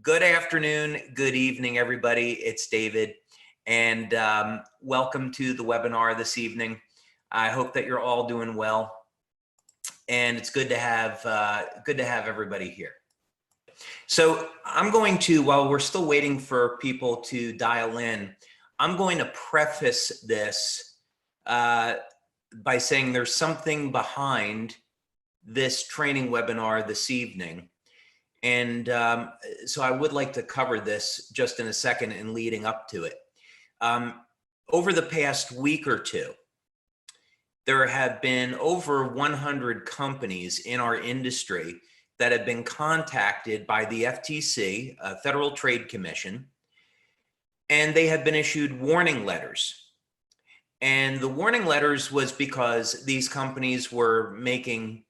Good afternoon, good evening, everybody. It's David, and welcome to the webinar this evening. I hope that you're all doing well, and it's good to have everybody here. So I'm going to, while we're still waiting for people to dial in, I'm going to preface this by saying there's something behind this training webinar this evening. And so I would like to cover this just in a second and leading up to it. Over the past week or two, there have been over 100 companies in our industry that have been contacted by the FTC, Federal Trade Commission, and they have been issued warning letters. And the warning letters was because these companies were making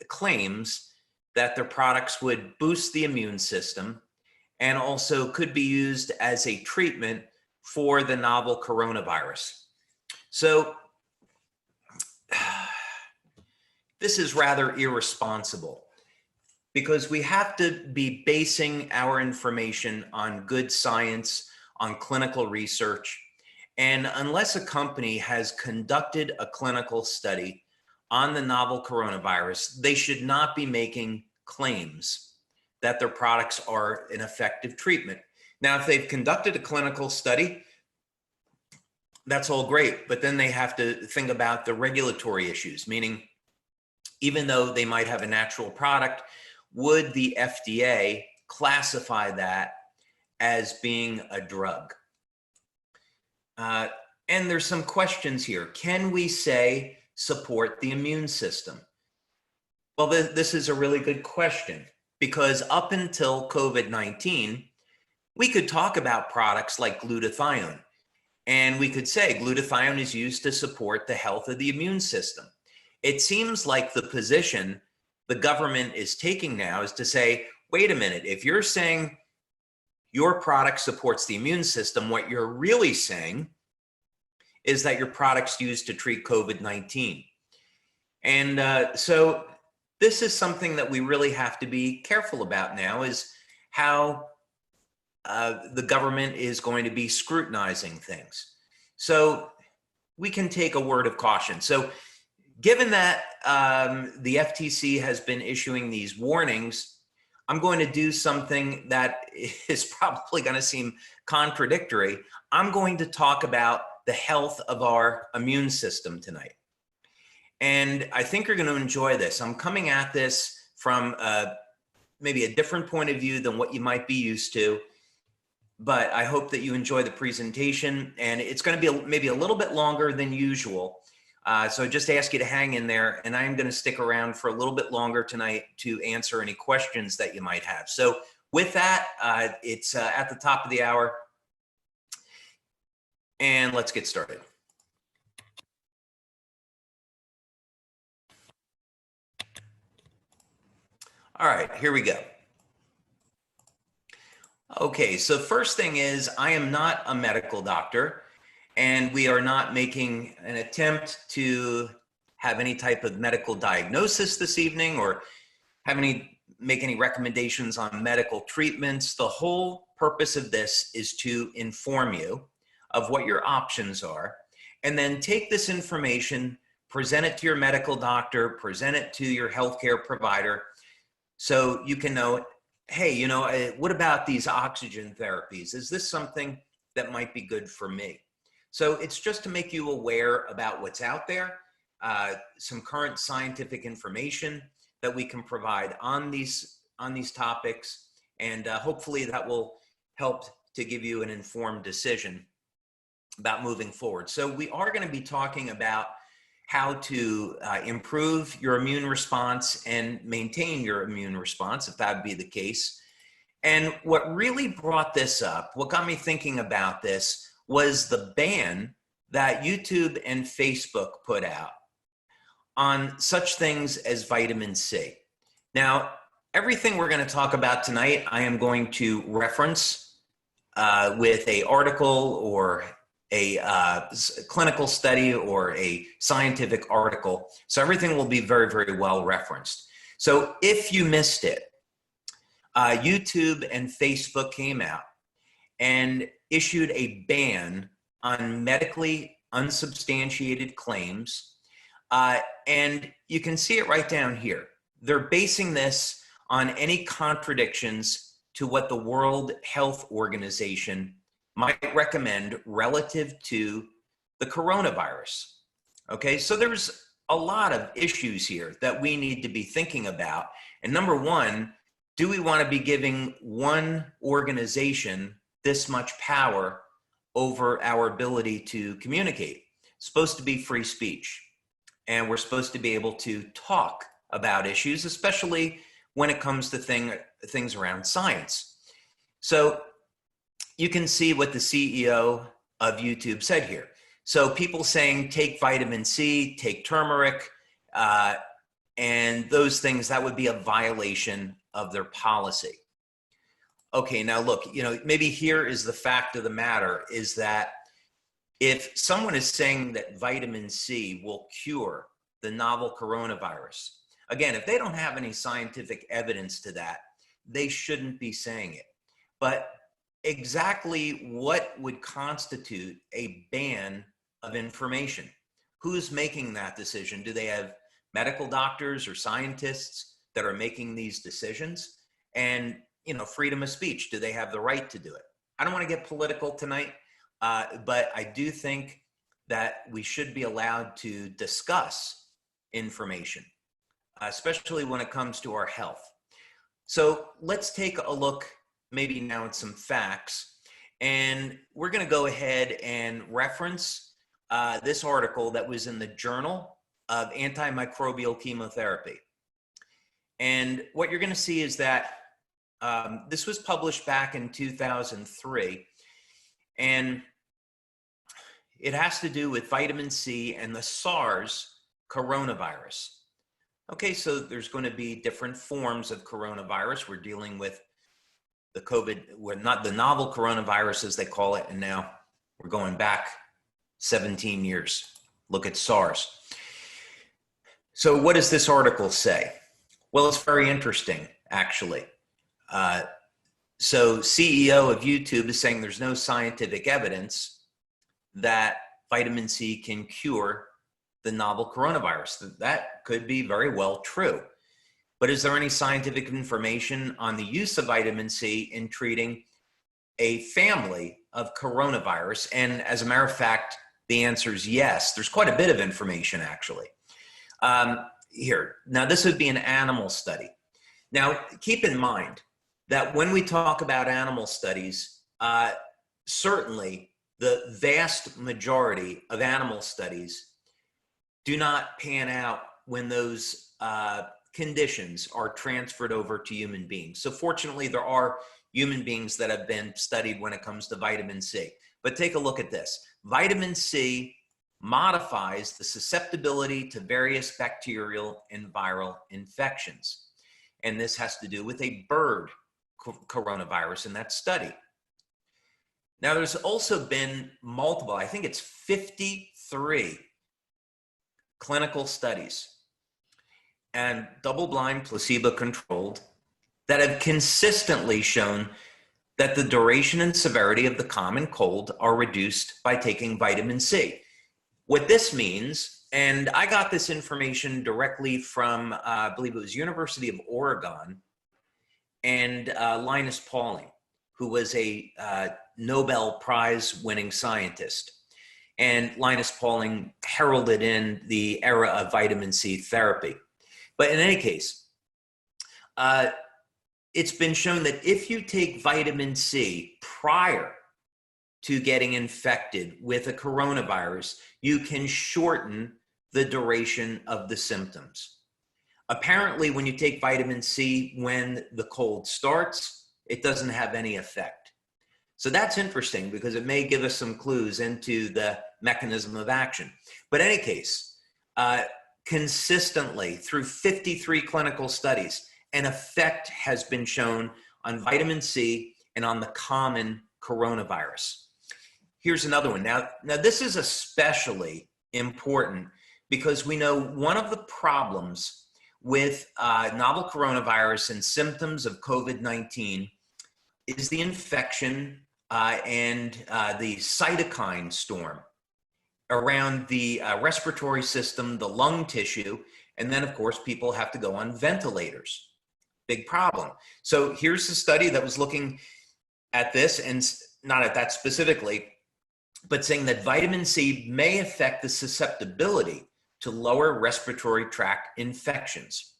claims that their products would boost the immune system and also could be used as a treatment for the novel coronavirus. So this is rather irresponsible because we have to be basing our information on good science, on clinical research. And unless a company has conducted a clinical study on the novel coronavirus, they should not be making claims that their products are an effective treatment. Now, if they've conducted a clinical study, that's all great, but then they have to think about the regulatory issues, meaning even though they might have a natural product, would the FDA classify that as being a drug? And there's some questions here. Can we say support the immune system? Well, this is a really good question because up until COVID-19, we could talk about products like glutathione, and we could say glutathione is used to support the health of the immune system. It seems like the position the government is taking now is to say, wait a minute, if you're saying your product supports the immune system, what you're really saying is that your product's used to treat COVID-19. And so this is something that we really have to be careful about now, is how the government is going to be scrutinizing things. So we can take a word of caution. So given that the FTC has been issuing these warnings, I'm going to do something that is probably going to seem contradictory. I'm going to talk about the health of our immune system tonight. And I think you're going to enjoy this. I'm coming at this from maybe a different point of view than what you might be used to, but I hope that you enjoy the presentation, and it's going to be maybe a little bit longer than usual. So I just ask you to hang in there, and I'm going to stick around for a little bit longer tonight to answer any questions that you might have. So with that, it's at the top of the hour, and let's get started. All right, here we go. Okay, so first thing is, I am not a medical doctor, and we are not making an attempt to have any type of medical diagnosis this evening or make any recommendations on medical treatments. The whole purpose of this is to inform you of what your options are, and then take this information, present it to your medical doctor, present it to your healthcare provider, so you can know, hey, you know, what about these oxygen therapies? Is this something that might be good for me? So it's just to make you aware about what's out there, some current scientific information that we can provide on these topics, and hopefully that will help to give you an informed decision about moving forward. So we are going to be talking about how to improve your immune response and maintain your immune response, if that would be the case. And what really brought this up, what got me thinking about this, was the ban that YouTube and Facebook put out on such things as vitamin C. Now, everything we're going to talk about tonight, I am going to reference with an article or a clinical study or a scientific article. So everything will be very, very well referenced. So if you missed it, YouTube and Facebook came out and issued a ban on medically unsubstantiated claims. And you can see it right down here. They're basing this on any contradictions to what the World Health Organization might recommend relative to the coronavirus. Okay, so there's a lot of issues here that we need to be thinking about. And number one, do we want to be giving one organization this much power over our ability to communicate? It's supposed to be free speech. And we're supposed to be able to talk about issues, especially when it comes to things around science. So you can see what the CEO of YouTube said here. So people saying take vitamin C, take turmeric, and those things, that would be a violation of their policy. Okay, now look, maybe here is the fact of the matter is that if someone is saying that vitamin C will cure the novel coronavirus, again, if they don't have any scientific evidence to that, they shouldn't be saying it. But exactly what would constitute a ban of information? Who's making that decision? Do they have medical doctors or scientists that are making these decisions? And, freedom of speech, do they have the right to do it? I don't want to get political tonight, but I do think that we should be allowed to discuss information, especially when it comes to our health. So let's take a look maybe now at some facts, and we're going to go ahead and reference this article that was in the Journal of Antimicrobial Chemotherapy. And what you're going to see is that this was published back in 2003, and it has to do with vitamin C and the SARS coronavirus. Okay, so there's going to be different forms of coronavirus. We're dealing with the not the novel coronavirus as they call it, and now we're going back 17 years. Look at SARS. So what does this article say? Well, it's very interesting, actually. So CEO of YouTube is saying there's no scientific evidence that vitamin C can cure the novel coronavirus. That could be very well true. But is there any scientific information on the use of vitamin C in treating a family of coronavirus? And as a matter of fact, the answer is yes. There's quite a bit of information, actually. Here, now this would be an animal study. Now, keep in mind that when we talk about animal studies, certainly the vast majority of animal studies do not pan out when those conditions are transferred over to human beings. So fortunately, there are human beings that have been studied when it comes to vitamin C. But take a look at this. Vitamin C modifies the susceptibility to various bacterial and viral infections. And this has to do with a bird coronavirus in that study. Now, there's also been multiple, I think it's 53 clinical studies and double-blind, placebo-controlled that have consistently shown that the duration and severity of the common cold are reduced by taking vitamin C. What this means, and I got this information directly from, I believe it was University of Oregon, and Linus Pauling, who was a Nobel Prize winning scientist. And Linus Pauling heralded in the era of vitamin C therapy. But in any case, it's been shown that if you take vitamin C prior to getting infected with a coronavirus, you can shorten the duration of the symptoms. Apparently, when you take vitamin C when the cold starts, it doesn't have any effect. So that's interesting because it may give us some clues into the mechanism of action. But in any case, consistently through 53 clinical studies, an effect has been shown on vitamin C and on the common coronavirus. Here's another one. Now this is especially important because we know one of the problems with novel coronavirus and symptoms of COVID-19 is the infection and the cytokine storm around the respiratory system, the lung tissue, and then of course people have to go on ventilators. Big problem. So here's the study that was looking at this, and not at that specifically, but saying that vitamin C may affect the susceptibility to lower respiratory tract infections.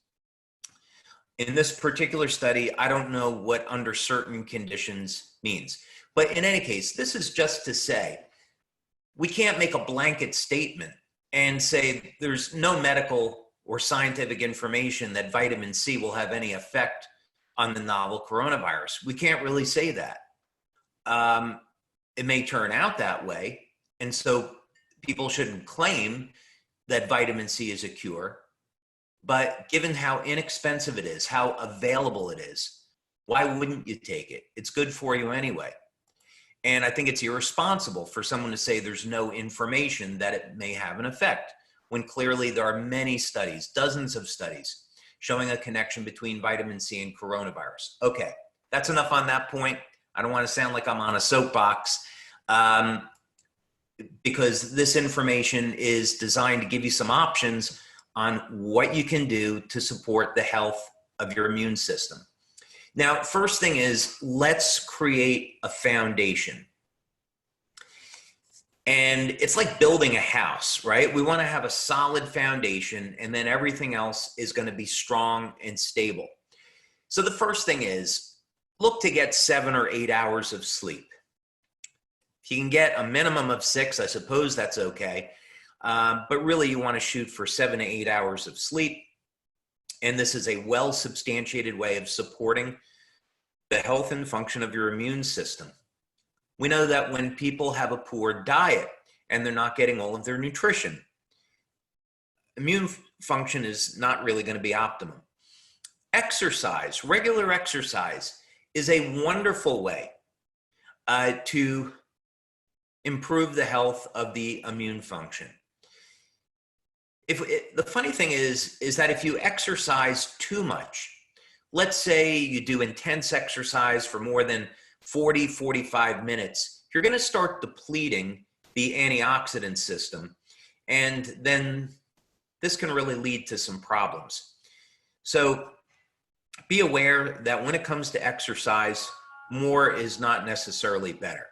In this particular study, I don't know what under certain conditions means, but in any case, this is just to say, we can't make a blanket statement and say there's no medical or scientific information that vitamin C will have any effect on the novel coronavirus. We can't really say that. It may turn out that way, and so people shouldn't claim that vitamin C is a cure, but given how inexpensive it is, how available it is, why wouldn't you take it? It's good for you anyway. And I think it's irresponsible for someone to say there's no information that it may have an effect, when clearly there are many studies, dozens of studies, showing a connection between vitamin C and coronavirus. Okay, that's enough on that point. I don't want to sound like I'm on a soapbox, because this information is designed to give you some options on what you can do to support the health of your immune system. Now, first thing is, let's create a foundation. And it's like building a house, right? We want to have a solid foundation, and then everything else is going to be strong and stable. So the first thing is, look to get 7 or 8 hours of sleep. If you can get a minimum of 6, I suppose that's okay. But really you want to shoot for 7 to 8 hours of sleep. And this is a well-substantiated way of supporting the health and function of your immune system. We know that when people have a poor diet and they're not getting all of their nutrition, immune function is not really going to be optimum. Exercise, regular exercise, is a wonderful way to improve the health of the immune function. The funny thing is that if you exercise too much, let's say you do intense exercise for more than 40, 45 minutes, you're going to start depleting the antioxidant system, and then this can really lead to some problems. So be aware that when it comes to exercise, more is not necessarily better.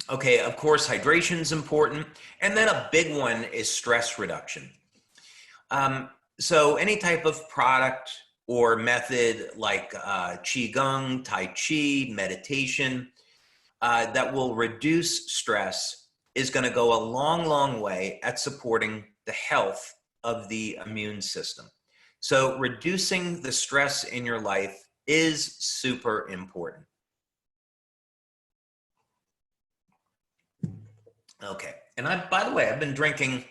Okay, of course, hydration is important. And then a big one is stress reduction. So any type of product or method like Qigong, Tai Chi, meditation, that will reduce stress is going to go a long, long way at supporting the health of the immune system. So reducing the stress in your life is super important. Okay, and by the way, I've been drinking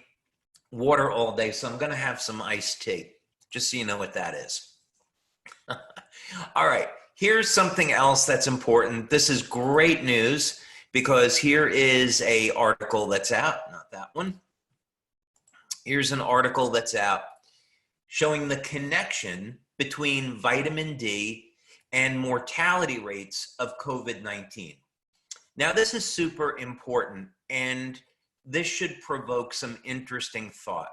water all day, so I'm going to have some iced tea, just so you know what that is. All right, here's something else that's important. This is great news, because here is an article that's out, not that one. Here's an article that's out showing the connection between vitamin D and mortality rates of COVID-19. Now, this is super important, and this should provoke some interesting thought.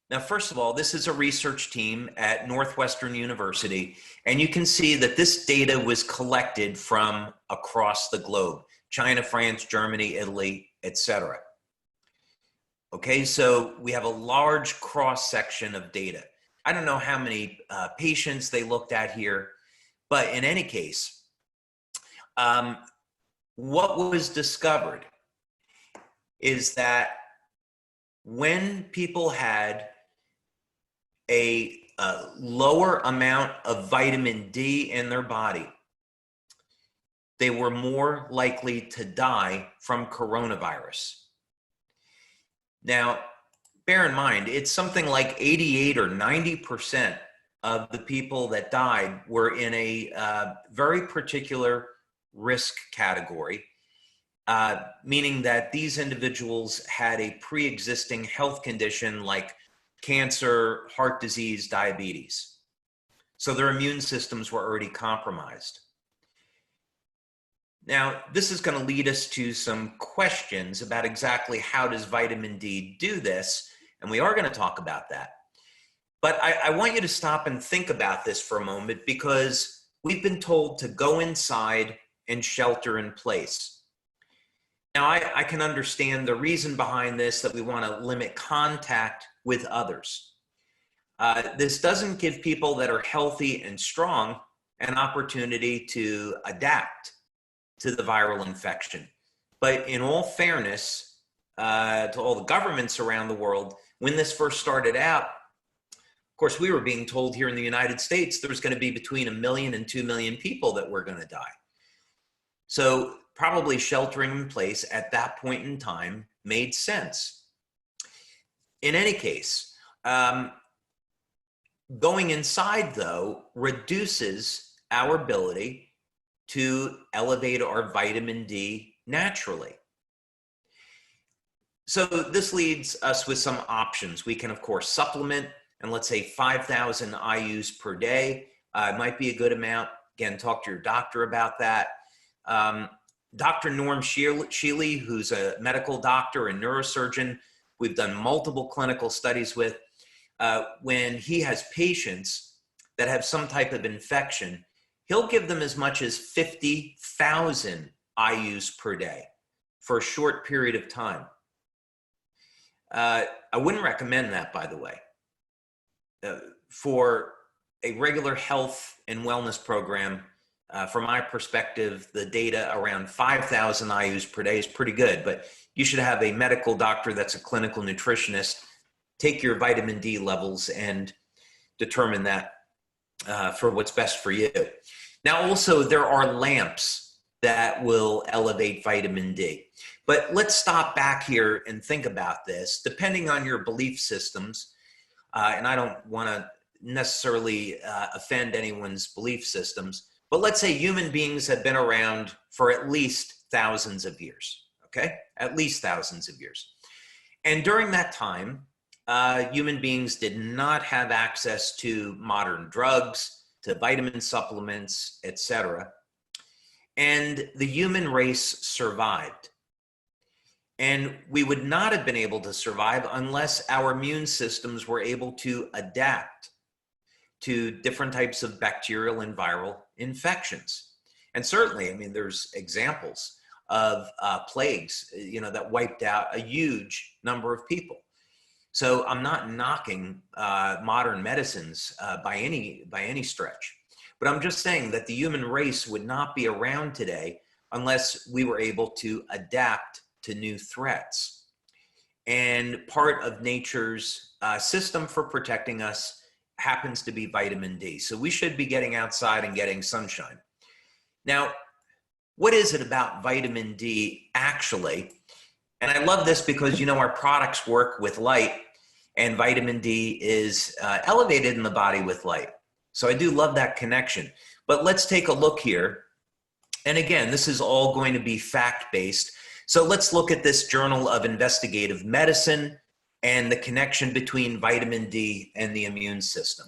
Now, first of all, this is a research team at Northwestern University, and you can see that this data was collected from across the globe: China, France, Germany, Italy, etc. Okay, so we have a large cross-section of data. I don't know how many patients they looked at here, but in any case, what was discovered is that when people had a lower amount of vitamin D in their body, they were more likely to die from coronavirus. Now, bear in mind, it's something like 88 or 90% of the people that died were in a very particular risk category, meaning that these individuals had a pre-existing health condition like cancer, heart disease, diabetes. So their immune systems were already compromised. Now, this is going to lead us to some questions about exactly how does vitamin D do this, and we are going to talk about that. But I want you to stop and think about this for a moment, because we've been told to go inside and shelter in place. Now, I can understand the reason behind this, that we want to limit contact with others. This doesn't give people that are healthy and strong an opportunity to adapt to the viral infection. But in all fairness, to all the governments around the world, when this first started out, of course, we were being told here in the United States there was going to be between 1 million and 2 million people that were going to die. So probably sheltering in place at that point in time made sense. In any case, going inside, though, reduces our ability to elevate our vitamin D naturally. So this leads us with some options. We can, of course, supplement, and let's say 5,000 IUs per day might be a good amount. Again, talk to your doctor about that. Dr. Norm Shealy, who's a medical doctor and neurosurgeon, we've done multiple clinical studies with, when he has patients that have some type of infection, he'll give them as much as 50,000 IUs per day for a short period of time. I wouldn't recommend that, by the way. For a regular health and wellness program, from my perspective, the data around 5,000 IUs per day is pretty good, but you should have a medical doctor that's a clinical nutritionist take your vitamin D levels and determine that for what's best for you. Now, also, there are lamps that will elevate vitamin D. But let's stop back here and think about this. Depending on your belief systems, and I don't want to necessarily offend anyone's belief systems, but let's say human beings have been around for at least thousands of years, okay? At least thousands of years. And during that time, human beings did not have access to modern drugs, to vitamin supplements, etc. And the human race survived. And we would not have been able to survive unless our immune systems were able to adapt to different types of bacterial and viral infections. And certainly, I mean, there's examples of plagues, that wiped out a huge number of people. So I'm not knocking modern medicines by any stretch, but I'm just saying that the human race would not be around today unless we were able to adapt to new threats. And part of nature's system for protecting us happens to be vitamin D. So we should be getting outside and getting sunshine. Now, what is it about vitamin D actually? And I love this because, our products work with light, and vitamin D is elevated in the body with light. So I do love that connection. But let's take a look here. And again, this is all going to be fact-based. So let's look at this Journal of Investigative Medicine and the connection between vitamin D and the immune system.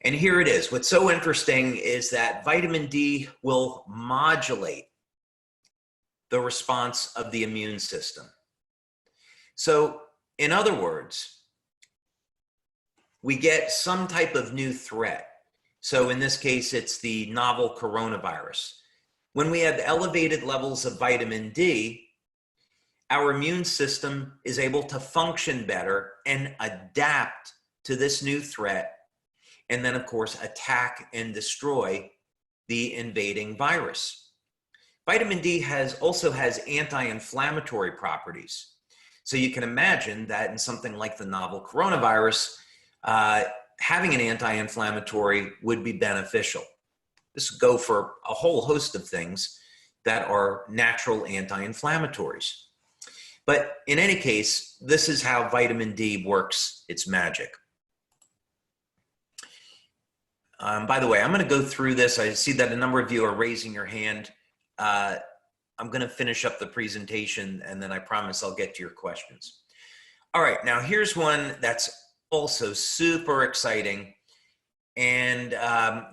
And here it is. What's so interesting is that vitamin D will modulate the response of the immune system. So, in other words, we get some type of new threat. So in this case, it's the novel coronavirus. When we have elevated levels of vitamin D, our immune system is able to function better and adapt to this new threat, and then, of course, attack and destroy the invading virus. Vitamin D also has anti-inflammatory properties. So you can imagine that in something like the novel coronavirus, having an anti-inflammatory would be beneficial. This would go for a whole host of things that are natural anti-inflammatories. But in any case, this is how vitamin D works its magic. By the way, I'm going to go through this. I see that a number of you are raising your hand. I'm going to finish up the presentation, and then I promise I'll get to your questions. All right, now here's one that's also super exciting. And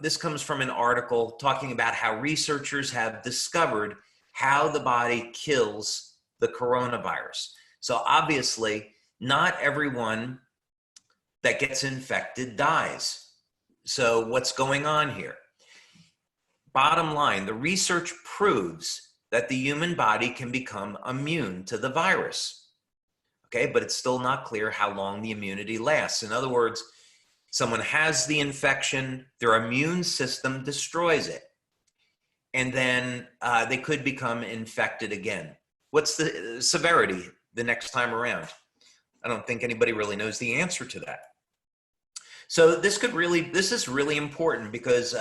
this comes from an article talking about how researchers have discovered how the body kills the coronavirus. So obviously, not everyone that gets infected dies. So what's going on here? Bottom line, the research proves that the human body can become immune to the virus. Okay, but it's still not clear how long the immunity lasts. In other words, someone has the infection, their immune system destroys it, and then they could become infected again. What's the severity the next time around? I don't think anybody really knows the answer to that. So this is really important because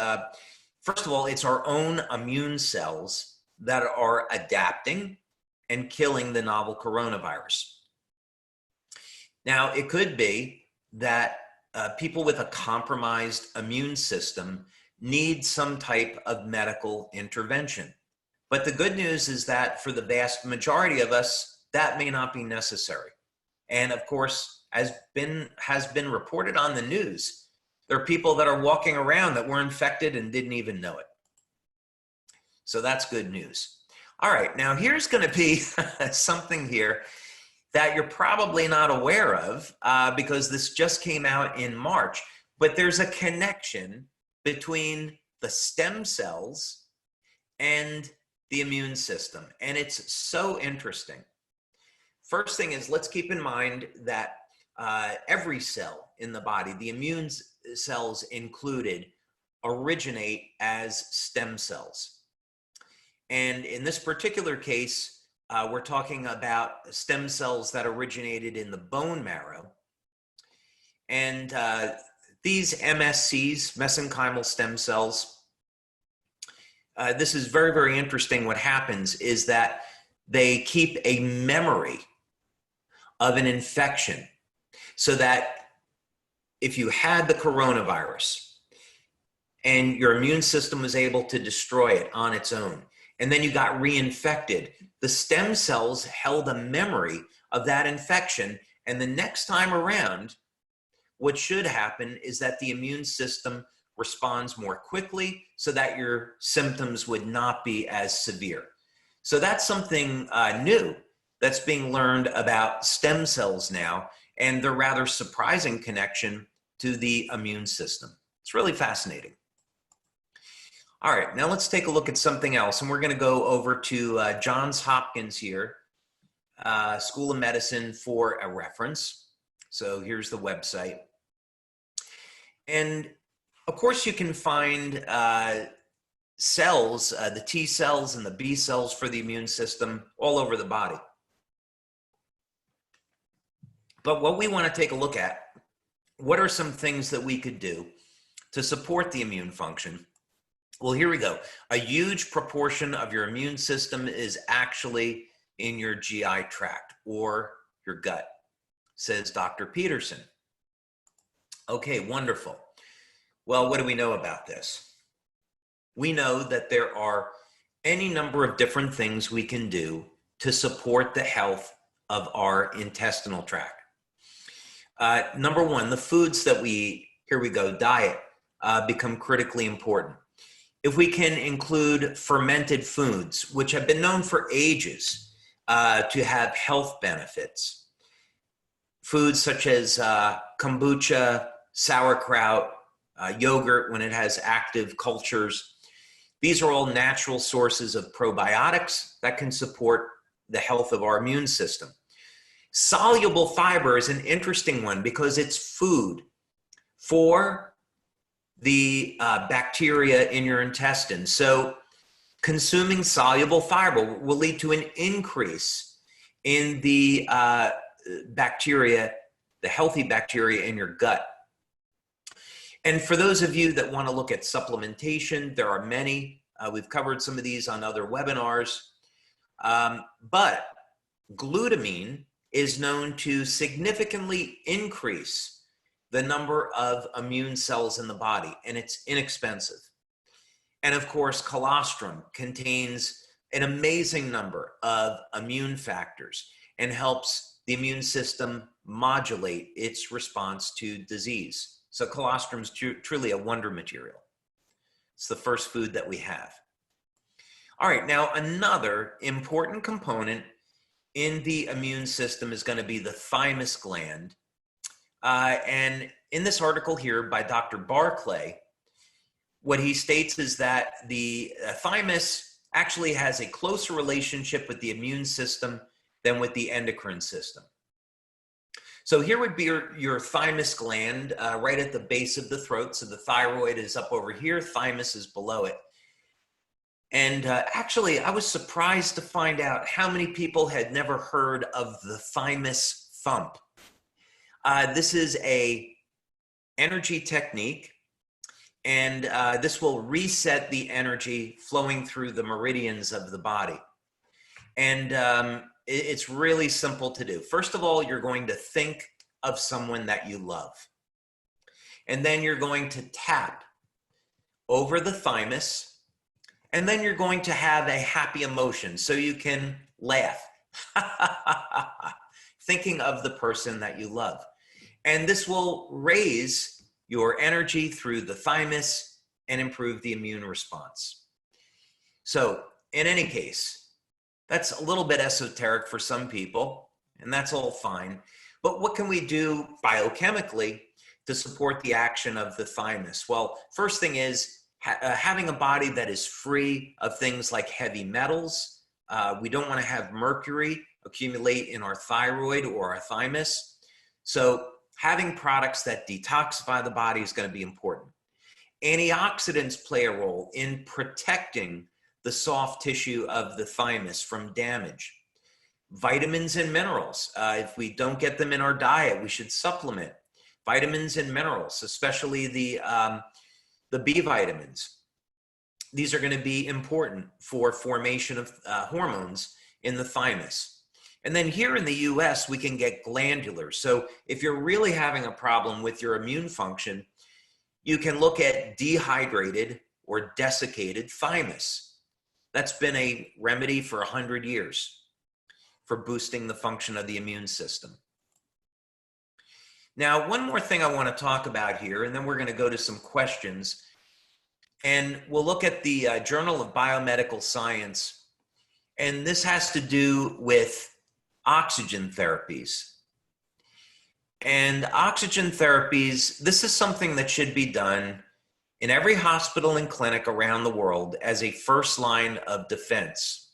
first of all, it's our own immune cells that are adapting and killing the novel coronavirus. Now, it could be that people with a compromised immune system need some type of medical intervention. But the good news is that for the vast majority of us, that may not be necessary. And of course, has been reported on the news, there are people that are walking around that were infected and didn't even know it. So that's good news. All right, now here's going to be something here that you're probably not aware of because this just came out in March, but there's a connection between the stem cells and the immune system, and it's so interesting. First thing is, let's keep in mind that every cell in the body, the immune cells included, originate as stem cells. And in this particular case, we're talking about stem cells that originated in the bone marrow. And these MSCs, mesenchymal stem cells, this is very, very interesting. What happens is that they keep a memory of an infection so that if you had the coronavirus and your immune system was able to destroy it on its own, and then you got reinfected, the stem cells held a memory of that infection. And the next time around, what should happen is that the immune system responds more quickly so that your symptoms would not be as severe. So that's something new that's being learned about stem cells now, and the rather surprising connection to the immune system. It's really fascinating. All right, now let's take a look at something else, and we're going to go over to Johns Hopkins here, School of Medicine, for a reference. So here's the website. And of course, you can find cells, the T cells and the B cells for the immune system all over the body. But what we want to take a look at, what are some things that we could do to support the immune function? Well, here we go. A huge proportion of your immune system is actually in your GI tract or your gut, says Dr. Peterson. Okay, wonderful. Well, what do we know about this? We know that there are any number of different things we can do to support the health of our intestinal tract. Number one, the foods that we eat, here we go, diet, become critically important. If we can include fermented foods, which have been known for ages to have health benefits, foods such as kombucha, sauerkraut, yogurt when it has active cultures, these are all natural sources of probiotics that can support the health of our immune system. Soluble fiber is an interesting one because it's food for the bacteria in your intestines. So consuming soluble fiber will lead to an increase in the bacteria, the healthy bacteria in your gut. And for those of you that want to look at supplementation, there are many. We've covered some of these on other webinars. But glutamine is known to significantly increase the number of immune cells in the body, and it's inexpensive. And of course, colostrum contains an amazing number of immune factors and helps the immune system modulate its response to disease. So colostrum is truly a wonder material. It's the first food that we have. All right, now another important component in the immune system is going to be the thymus gland. And in this article here by Dr. Barclay, what he states is that the thymus actually has a closer relationship with the immune system than with the endocrine system. So here would be your thymus gland right at the base of the throat. So the thyroid is up over here, thymus is below it. And actually, I was surprised to find out how many people had never heard of the thymus thump. This is a energy technique, and this will reset the energy flowing through the meridians of the body. And it's really simple to do. First of all, you're going to think of someone that you love. And then you're going to tap over the thymus. And then you're going to have a happy emotion so you can laugh. Thinking of the person that you love. And this will raise your energy through the thymus and improve the immune response. So in any case, that's a little bit esoteric for some people, and that's all fine. But what can we do biochemically to support the action of the thymus? Well, first thing is having a body that is free of things like heavy metals. We don't want to have mercury accumulate in our thyroid or our thymus. So having products that detoxify the body is going to be important. Antioxidants play a role in protecting the soft tissue of the thymus from damage. Vitamins and minerals. If we don't get them in our diet, we should supplement. Vitamins and minerals, especially the B vitamins. These are going to be important for formation of hormones in the thymus. And then here in the US, we can get glandular. So if you're really having a problem with your immune function, you can look at dehydrated or desiccated thymus. That's been a remedy for 100 years for boosting the function of the immune system. Now, one more thing I want to talk about here, and then we're going to go to some questions. And we'll look at the Journal of Biomedical Science. And this has to do with oxygen therapies. And oxygen therapies, this is something that should be done in every hospital and clinic around the world as a first line of defense.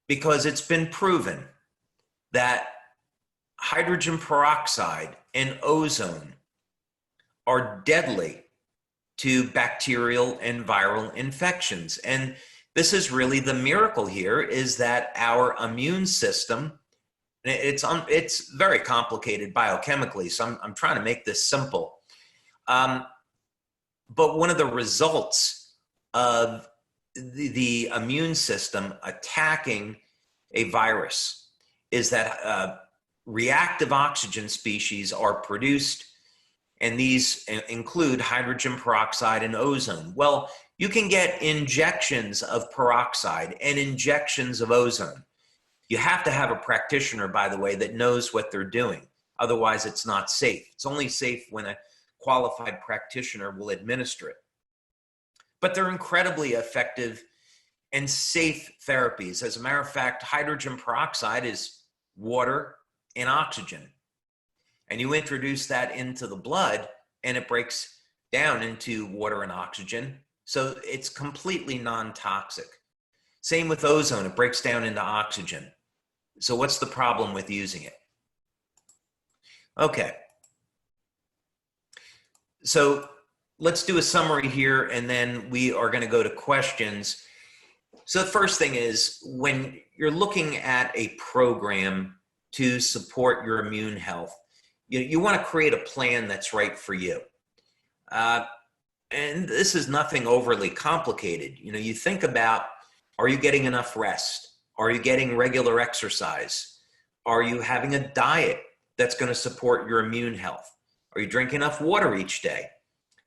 Because it's been proven that hydrogen peroxide and ozone are deadly to bacterial and viral infections. And this is really the miracle here, is that our immune system, it's very complicated biochemically, so I'm trying to make this simple. But one of the results of the immune system attacking a virus is that reactive oxygen species are produced, and these include hydrogen peroxide and ozone. Well, you can get injections of peroxide and injections of ozone. You have to have a practitioner, by the way, that knows what they're doing. Otherwise, it's not safe. It's only safe when a qualified practitioner will administer it. But they're incredibly effective and safe therapies. As a matter of fact, hydrogen peroxide is water and oxygen. And you introduce that into the blood and it breaks down into water and oxygen. So it's completely non-toxic. Same with ozone, it breaks down into oxygen. So what's the problem with using it? Okay. So let's do a summary here, and then we are going to go to questions. So the first thing is, when you're looking at a program to support your immune health, you want to create a plan that's right for you. And this is nothing overly complicated. You think about, are you getting enough rest? Are you getting regular exercise? Are you having a diet that's going to support your immune health? Are you drinking enough water each day?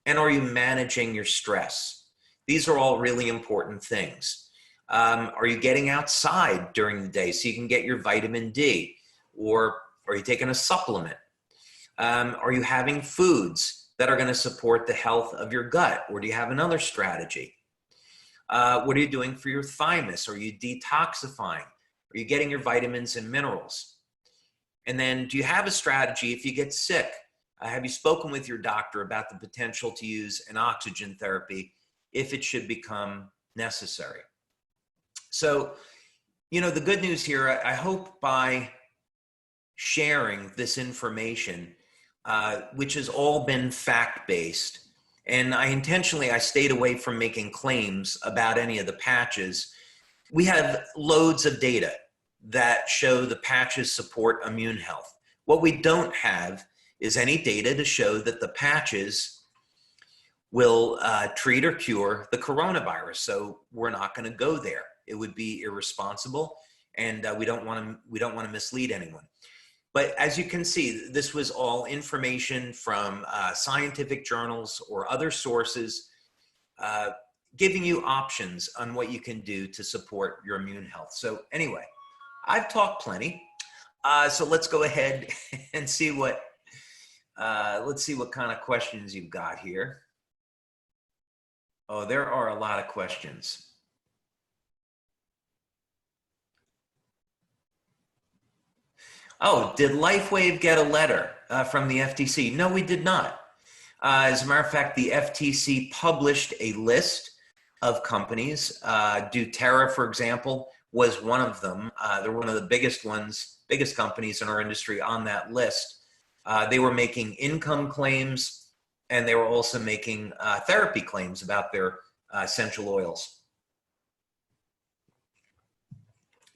And are you managing your stress? These are all really important things. Are you getting outside during the day so you can get your vitamin D? Or are you taking a supplement? Are you having foods that are going to support the health of your gut? Or do you have another strategy? What are you doing for your thymus? Are you detoxifying? Are you getting your vitamins and minerals? And then do you have a strategy if you get sick? Have you spoken with your doctor about the potential to use an oxygen therapy if it should become necessary? So, the good news here, I hope by sharing this information, which has all been fact-based, and I stayed away from making claims about any of the patches. We have loads of data that show the patches support immune health. What we don't have is any data to show that the patches will treat or cure the coronavirus. So we're not going to go there. It would be irresponsible, and we don't want to mislead anyone. But as you can see, this was all information from scientific journals or other sources, giving you options on what you can do to support your immune health. So anyway, I've talked plenty. So let's go ahead and see what kind of questions you've got here. Oh, there are a lot of questions. Oh, did LifeWave get a letter from the FTC? No, we did not. As a matter of fact, the FTC published a list of companies. doTERRA, for example, was one of them. They're one of the biggest companies in our industry on that list. They were making income claims, and they were also making therapy claims about their essential oils.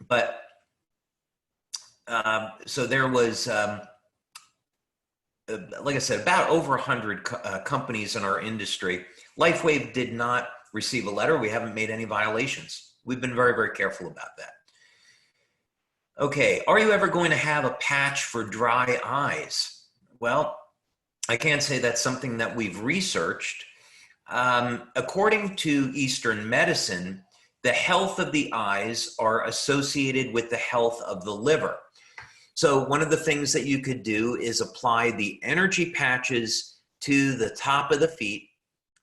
But so there was, like I said, about over 100 companies in our industry. LifeWave did not receive a letter. We haven't made any violations. We've been very, very careful about that. Okay, are you ever going to have a patch for dry eyes? Well, I can't say that's something that we've researched. According to Eastern medicine, the health of the eyes are associated with the health of the liver. So one of the things that you could do is apply the energy patches to the top of the feet,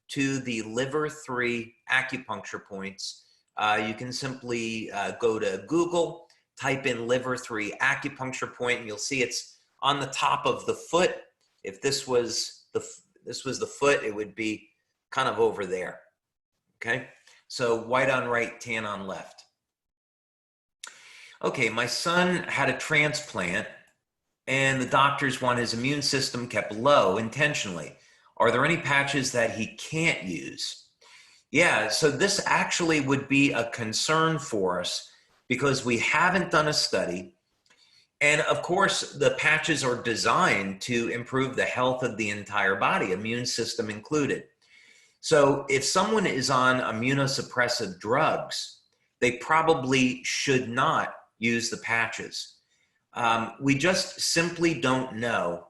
to the liver 3 acupuncture points. You can simply go to Google, type in liver 3 acupuncture point, and you'll see it's on the top of the foot. If this was the foot, it would be kind of over there. Okay, so white on right, tan on left. Okay, my son had a transplant, and the doctors want his immune system kept low intentionally. Are there any patches that he can't use? Yeah, so this actually would be a concern for us because we haven't done a study. And of course, the patches are designed to improve the health of the entire body, immune system included. So if someone is on immunosuppressive drugs, they probably should not use the patches. We just simply don't know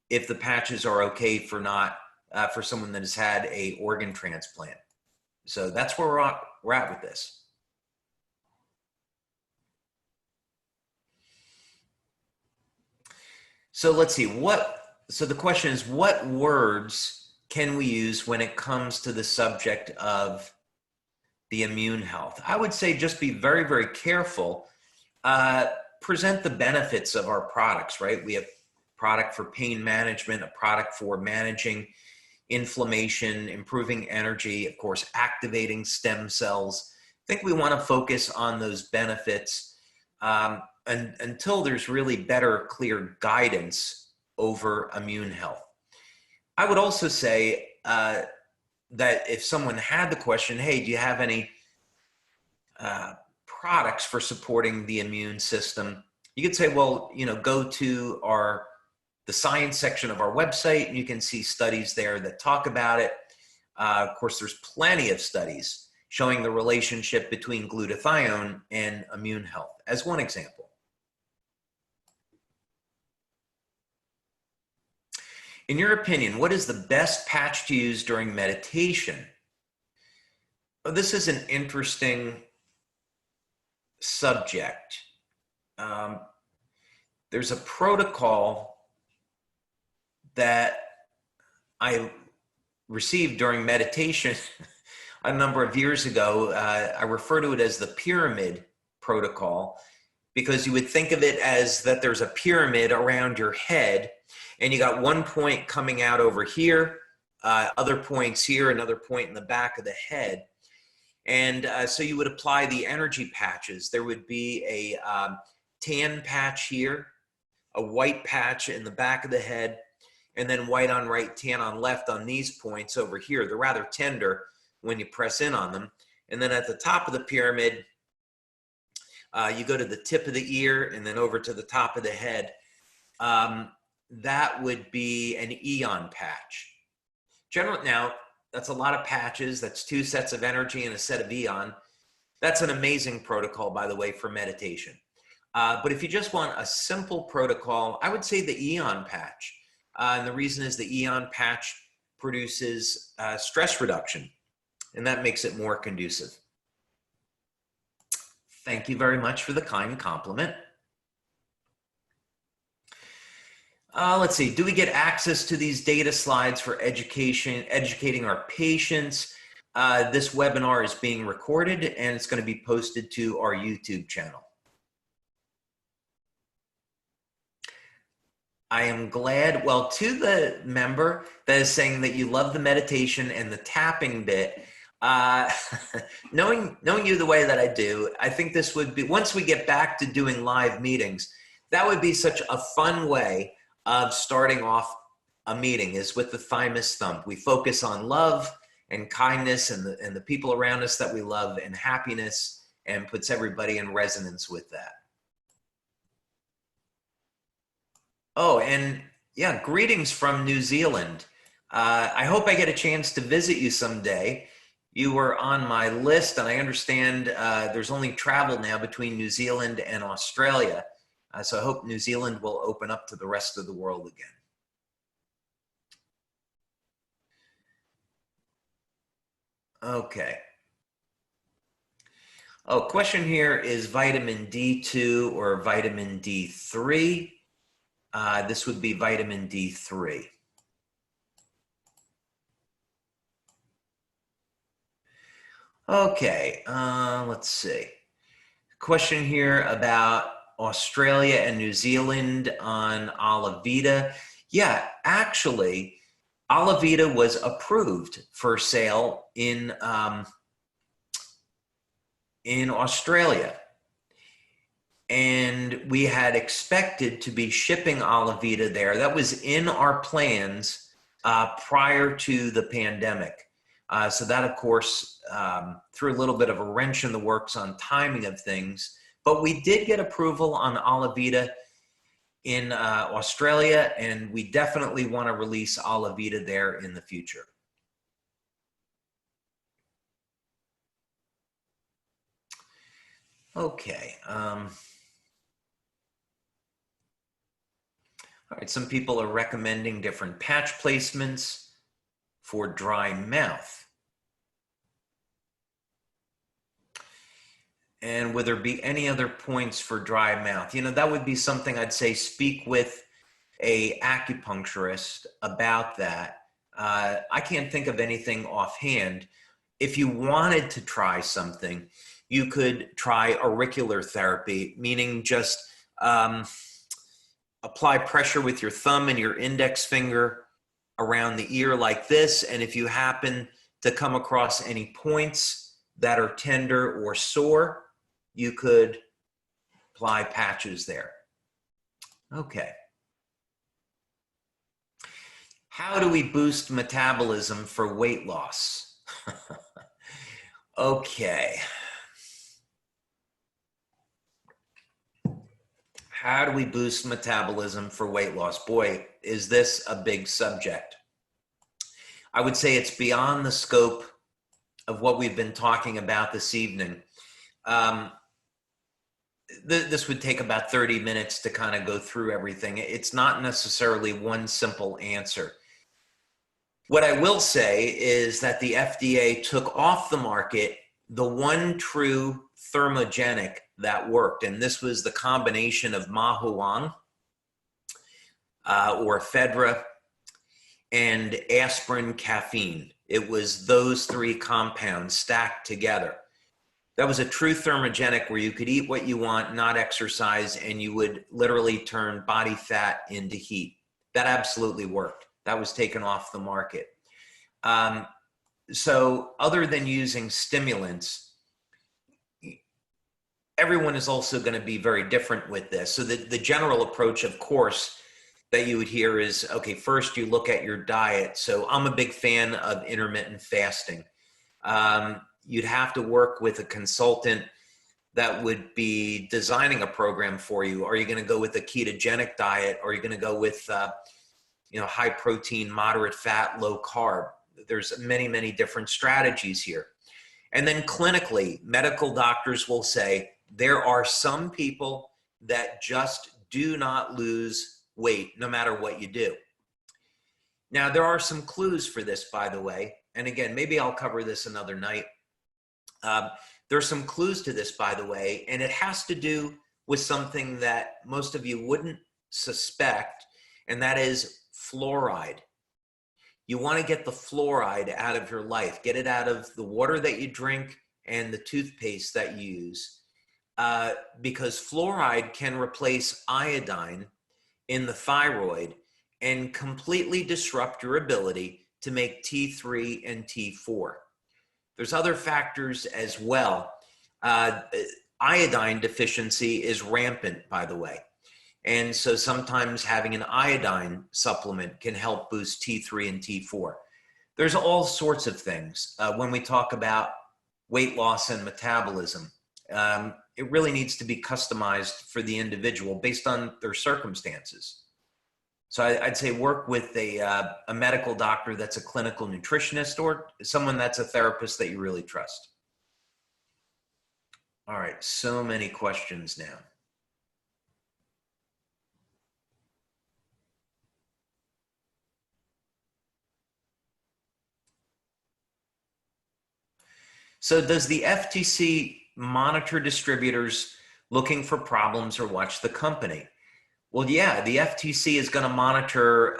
if the patches are okay for someone that has had an organ transplant. So that's where we're at with this. So let's see, so the question is, what words can we use when it comes to the subject of the immune health? I would say just be very, very careful. Present the benefits of our products, right? We have a product for pain management, a product for managing inflammation, improving energy, of course, activating stem cells. I think we want to focus on those benefits until there's really better, clear guidance over immune health. I would also say that if someone had the question, hey, do you have any products for supporting the immune system? You could say, well, go to the science section of our website, and you can see studies there that talk about it. Of course, there's plenty of studies showing the relationship between glutathione and immune health, as one example. In your opinion, what is the best patch to use during meditation? Well, this is an interesting subject. There's a protocol that I received during meditation a number of years ago. I refer to it as the pyramid protocol, because you would think of it as that there's a pyramid around your head, and you got one point coming out over here, other points here, another point in the back of the head. And so you would apply the energy patches. There would be a tan patch here, a white patch in the back of the head, and then white on right, tan on left on these points over here. They're rather tender when you press in on them. And then at the top of the pyramid, you go to the tip of the ear and then over to the top of the head. That would be an eon patch. Generally, now, that's a lot of patches. That's 2 sets of energy and a set of eon. That's an amazing protocol, by the way, for meditation. But if you just want a simple protocol, I would say the eon patch. And the reason is the eon patch produces stress reduction, and that makes it more conducive. Thank you very much for the kind compliment. Let's see, do we get access to these data slides for educating our patients? This webinar is being recorded and it's going to be posted to our YouTube channel. I am glad, well, to the member that is saying that you love the meditation and the tapping bit, knowing you the way that I do, I think this would be, once we get back to doing live meetings, that would be such a fun way of starting off a meeting, is with the Thymus thump. We focus on love and kindness and the people around us that we love, and happiness, and puts everybody in resonance with that. Oh, and yeah, greetings from New Zealand. I hope I get a chance to visit you someday. You were on my list, and I understand there's only travel now between New Zealand and Australia. So I hope New Zealand will open up to the rest of the world again. Okay. Oh, question here is vitamin D2 or vitamin D3. This would be vitamin D3. Okay, let's see. Question here about Australia and New Zealand on Alavita. Yeah, actually, Alavita was approved for sale in Australia. And we had expected to be shipping Alavita there. That was in our plans prior to the pandemic. So that, of course, threw a little bit of a wrench in the works on timing of things. But we did get approval on Alavita in Australia, and we definitely want to release Alavita there in the future. Okay. All right, some people are recommending different patch placements for dry mouth. And would there be any other points for dry mouth? You know, that would be something I'd say speak with a acupuncturist about that. I can't think of anything offhand. If you wanted to try something, you could try auricular therapy, meaning just apply pressure with your thumb and your index finger around the ear like this. And if you happen to come across any points that are tender or sore, you could apply patches there. Okay. How do we boost metabolism for weight loss? Okay. How do we boost metabolism for weight loss? Boy, is this a big subject. I would say it's beyond the scope of what we've been talking about this evening. This would take about 30 minutes to kind of go through everything. It's not necessarily one simple answer. What I will say is that the FDA took off the market the one true thermogenic that worked. And this was the combination of mahuang or ephedra and aspirin caffeine. It was those three compounds stacked together. That was a true thermogenic where you could eat what you want, not exercise, and you would literally turn body fat into heat. That absolutely worked. That was taken off the market. So other than using stimulants, everyone is also going to be very different with this. So the general approach, of course, that you would hear is, okay, first you look at your diet. So I'm a big fan of intermittent fasting. You'd have to work with a consultant that would be designing a program for you. Are you going to go with a ketogenic diet? Or are you going to go with high protein, moderate fat, low carb? There's many, many different strategies here. And then clinically, medical doctors will say there are some people that just do not lose weight no matter what you do. Now, there are some clues for this, by the way. And again, maybe I'll cover this another night. There's some clues to this, by the way, and it has to do with something that most of you wouldn't suspect, and that is fluoride. You want to get the fluoride out of your life. Get it out of the water that you drink and the toothpaste that you use, because fluoride can replace iodine in the thyroid and completely disrupt your ability to make T3 and T4. There's other factors as well. Iodine deficiency is rampant, by the way. And so sometimes having an iodine supplement can help boost T3 and T4. There's all sorts of things. When we talk about weight loss and metabolism, it really needs to be customized for the individual based on their circumstances. So I'd say work with a medical doctor that's a clinical nutritionist or someone that's a therapist that you really trust. All right, so many questions now. So does the FTC monitor distributors looking for problems or watch the company? Well, yeah, the FTC is going to monitor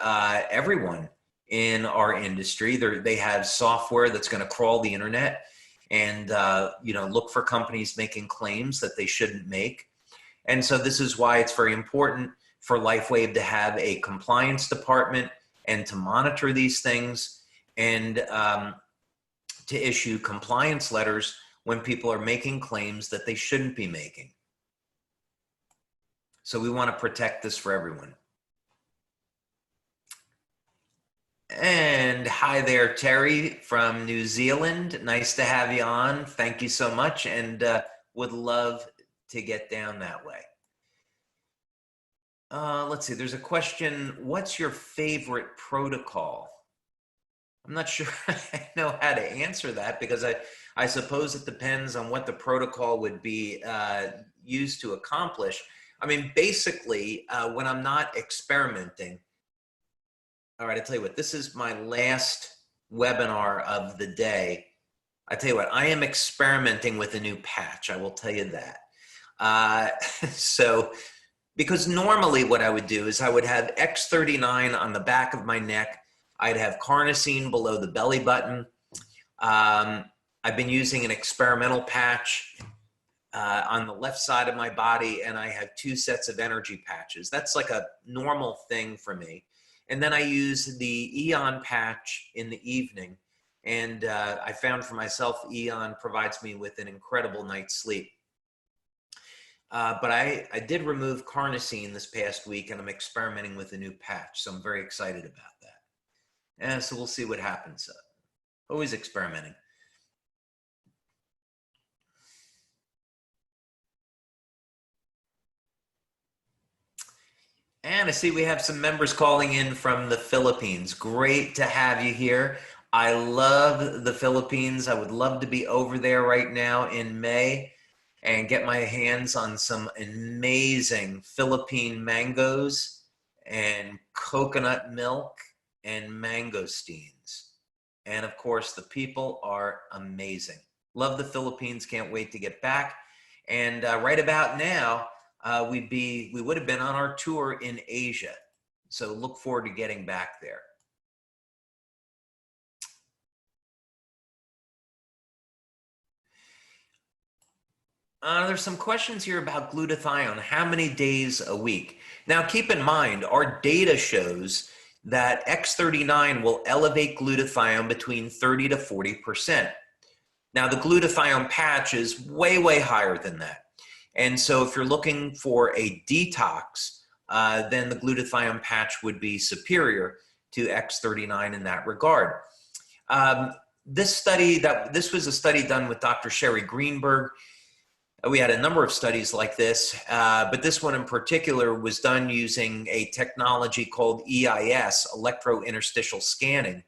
everyone in our industry. They have software that's going to crawl the internet and look for companies making claims that they shouldn't make. And so this is why it's very important for LifeWave to have a compliance department and to monitor these things and to issue compliance letters when people are making claims that they shouldn't be making. So we want to protect this for everyone. And hi there, Terry from New Zealand. Nice to have you on. Thank you so much, and would love to get down that way. Let's see, there's a question. What's your favorite protocol? I'm not sure I know how to answer that, because I suppose it depends on what the protocol would be used to accomplish. I mean, basically, when I'm not experimenting, all right, I tell you what, this is my last webinar of the day. I tell you what, I am experimenting with a new patch. I will tell you that. So, because normally what I would do is I would have X39 on the back of my neck. I'd have carnosine below the belly button. I've been using an experimental patch on the left side of my body, and I have 2 sets of energy patches. That's like a normal thing for me. And then I use the Eon patch in the evening. And I found for myself, Eon provides me with an incredible night's sleep. But I did remove carnosine this past week, and I'm experimenting with a new patch. So I'm very excited about that. And so we'll see what happens. Always experimenting. And I see we have some members calling in from the Philippines. Great to have you here. I love the Philippines. I would love to be over there right now in May and get my hands on some amazing Philippine mangoes and coconut milk and mangosteens. And of course, the people are amazing. Love the Philippines. Can't wait to get back. And right about now, we would have been on our tour in Asia. So look forward to getting back there. There's some questions here about glutathione. How many days a week? Now, keep in mind, our data shows that X39 will elevate glutathione between 30 to 40%. Now, the glutathione patch is way, way higher than that. And so if you're looking for a detox, then the glutathione patch would be superior to X39 in that regard. This was a study done with Dr. Sherry Greenberg. We had a number of studies like this, but this one in particular was done using a technology called EIS, electrointerstitial scanning.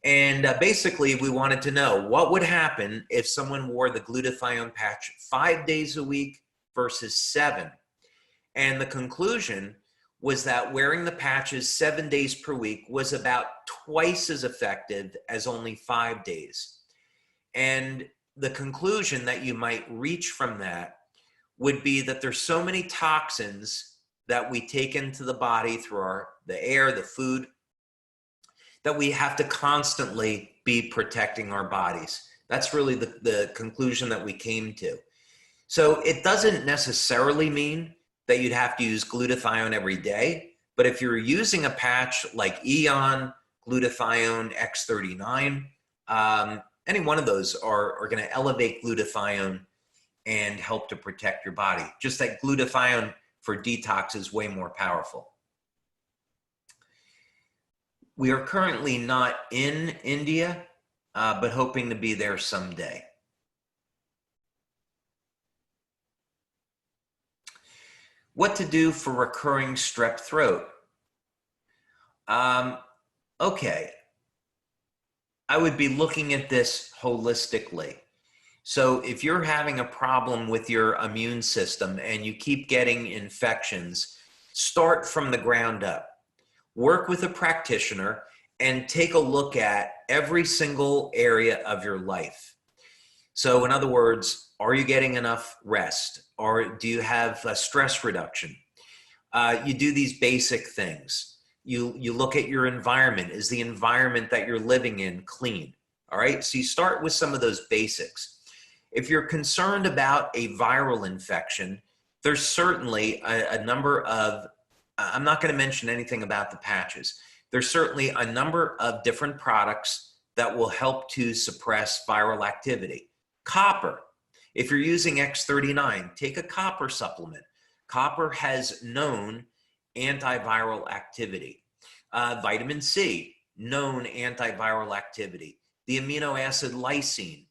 And basically, we wanted to know what would happen if someone wore the glutathione patch 5 days a week versus 7. And the conclusion was that wearing the patches 7 days per week was about twice as effective as only 5 days. And the conclusion that you might reach from that would be that there's so many toxins that we take into the body through the air, the food, that we have to constantly be protecting our bodies. That's really the conclusion that we came to. So it doesn't necessarily mean that you'd have to use glutathione every day, but if you're using a patch like Eon, glutathione, X39, any one of those are going to elevate glutathione and help to protect your body. Just that glutathione for detox is way more powerful. We are currently not in India, but hoping to be there someday. What to do for recurring strep throat? Okay. I would be looking at this holistically. So if you're having a problem with your immune system and you keep getting infections, start from the ground up. Work with a practitioner and take a look at every single area of your life. So in other words, are you getting enough rest? Or do you have a stress reduction? You do these basic things. You look at your environment. Is the environment that you're living in clean? All right, so you start with some of those basics. If you're concerned about a viral infection, there's certainly a number of, I'm not going to mention anything about the patches. There's certainly a number of different products that will help to suppress viral activity. Copper. If you're using X39, take a copper supplement. Copper has known antiviral activity. Vitamin C, known antiviral activity. The amino acid lysine.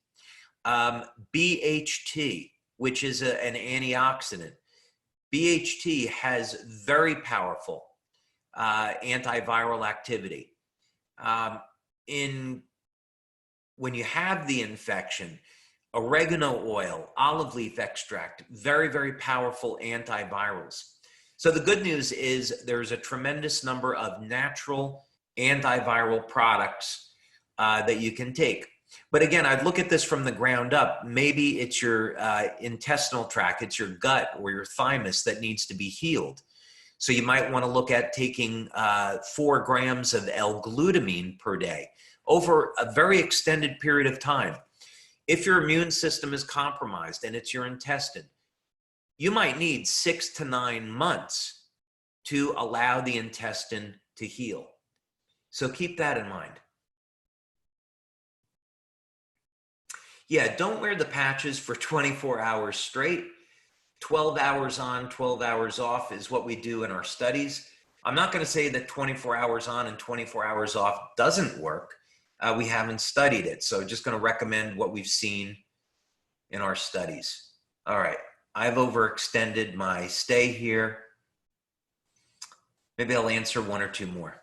BHT, which is an antioxidant. BHT has very powerful antiviral activity. When you have the infection, oregano oil, olive leaf extract, very, very powerful antivirals. So the good news is there's a tremendous number of natural antiviral products that you can take. But again, I'd look at this from the ground up. Maybe it's your intestinal tract, it's your gut or your thymus that needs to be healed. So you might want to look at taking 4 grams of L-glutamine per day over a very extended period of time. If your immune system is compromised and it's your intestine, you might need 6 to 9 months to allow the intestine to heal. So keep that in mind. Yeah, don't wear the patches for 24 hours straight. 12 hours on, 12 hours off is what we do in our studies. I'm not going to say that 24 hours on and 24 hours off doesn't work. We haven't studied it. So just going to recommend what we've seen in our studies. All right. I've overextended my stay here. Maybe I'll answer 1 or 2 more.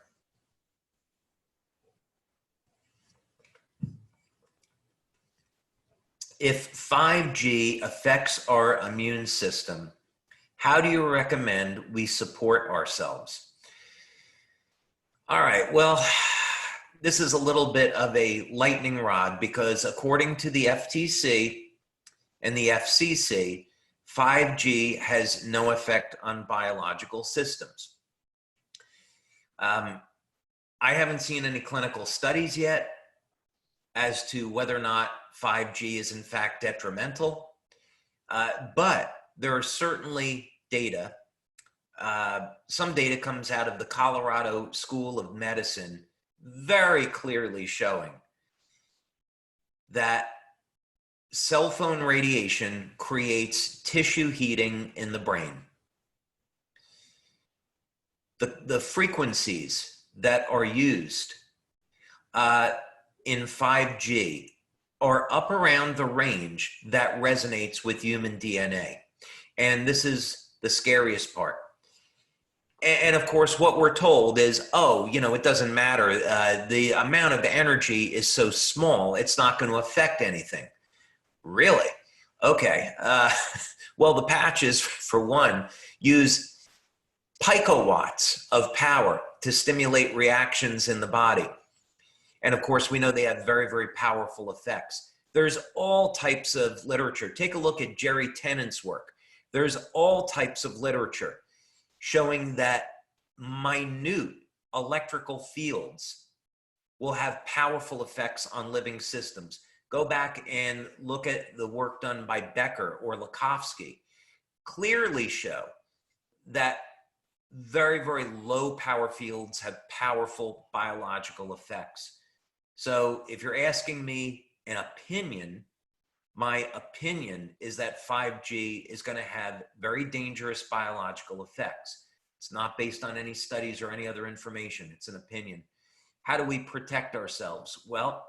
If 5G affects our immune system, how do you recommend we support ourselves? All right, well, this is a little bit of a lightning rod because according to the FTC and the FCC, 5G has no effect on biological systems. I haven't seen any clinical studies yet as to whether or not 5G is in fact detrimental, but there are certainly data. Some data comes out of the Colorado School of Medicine very clearly showing that cell phone radiation creates tissue heating in the brain. The frequencies that are used in 5G are up around the range that resonates with human DNA. And this is the scariest part. And of course, what we're told is, oh, you know, it doesn't matter. The amount of energy is so small, it's not going to affect anything. Really? Okay. Well, the patches, for one, use picowatts of power to stimulate reactions in the body. And of course, we know they have very, very powerful effects. There's all types of literature. Take a look at Jerry Tennant's work. There's all types of literature showing that minute electrical fields will have powerful effects on living systems. Go back and look at the work done by Becker or Lakhovsky. Clearly show that very, very low power fields have powerful biological effects. So if you're asking me an opinion, my opinion is that 5G is going to have very dangerous biological effects. It's not based on any studies or any other information. It's an opinion. How do we protect ourselves? Well,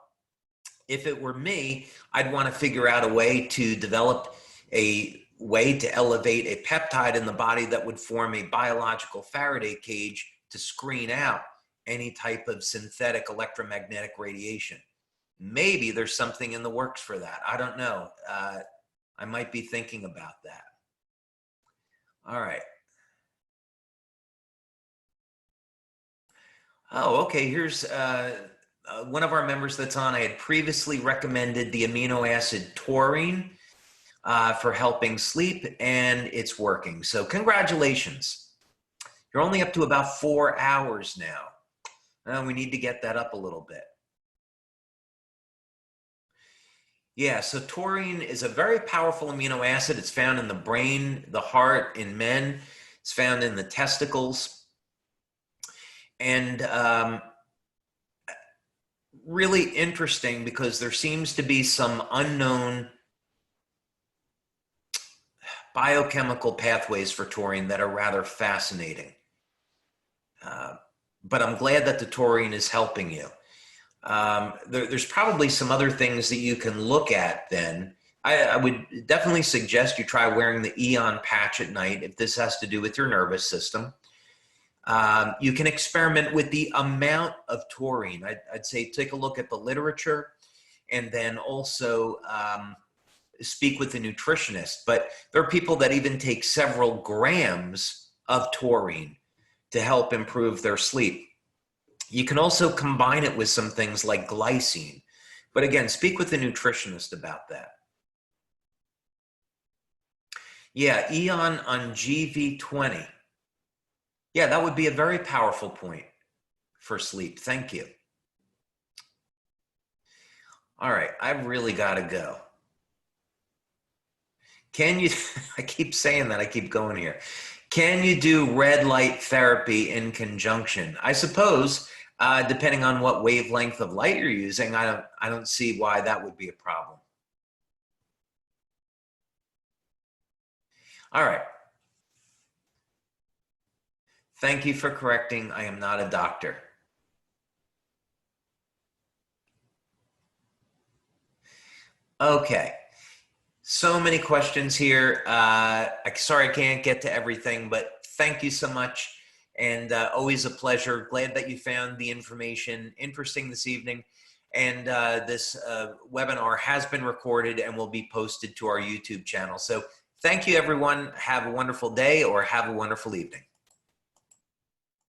if it were me, I'd want to figure out a way to develop a way to elevate a peptide in the body that would form a biological Faraday cage to screen out any type of synthetic electromagnetic radiation. Maybe there's something in the works for that. I don't know. I might be thinking about that. All right. Oh, okay. Here's one of our members that's on. I had previously recommended the amino acid taurine for helping sleep, and it's working. So congratulations. You're only up to about 4 hours now. We need to get that up a little bit. Yeah, so taurine is a very powerful amino acid. It's found in the brain, the heart, in men. It's found in the testicles. And really interesting because there seems to be some unknown biochemical pathways for taurine that are rather fascinating. But I'm glad that the taurine is helping you. There's probably some other things that you can look at then. I would definitely suggest you try wearing the Eon patch at night if this has to do with your nervous system. You can experiment with the amount of taurine. I'd say take a look at the literature and then also speak with the nutritionist. But there are people that even take several grams of taurine to help improve their sleep. You can also combine it with some things like glycine. But again, speak with the nutritionist about that. Yeah, Eon on GV20. Yeah, that would be a very powerful point for sleep. Thank you. All right, I've really got to go. Can you, I keep saying that, I keep going here. Can you do red light therapy in conjunction? I suppose, depending on what wavelength of light you're using, I don't see why that would be a problem. All right. Thank you for correcting. I am not a doctor. Okay. So many questions here. Sorry I can't get to everything, but thank you so much. And always a pleasure. Glad that you found the information interesting this evening. And this webinar has been recorded and will be posted to our YouTube channel. So thank you, everyone. Have a wonderful day or have a wonderful evening.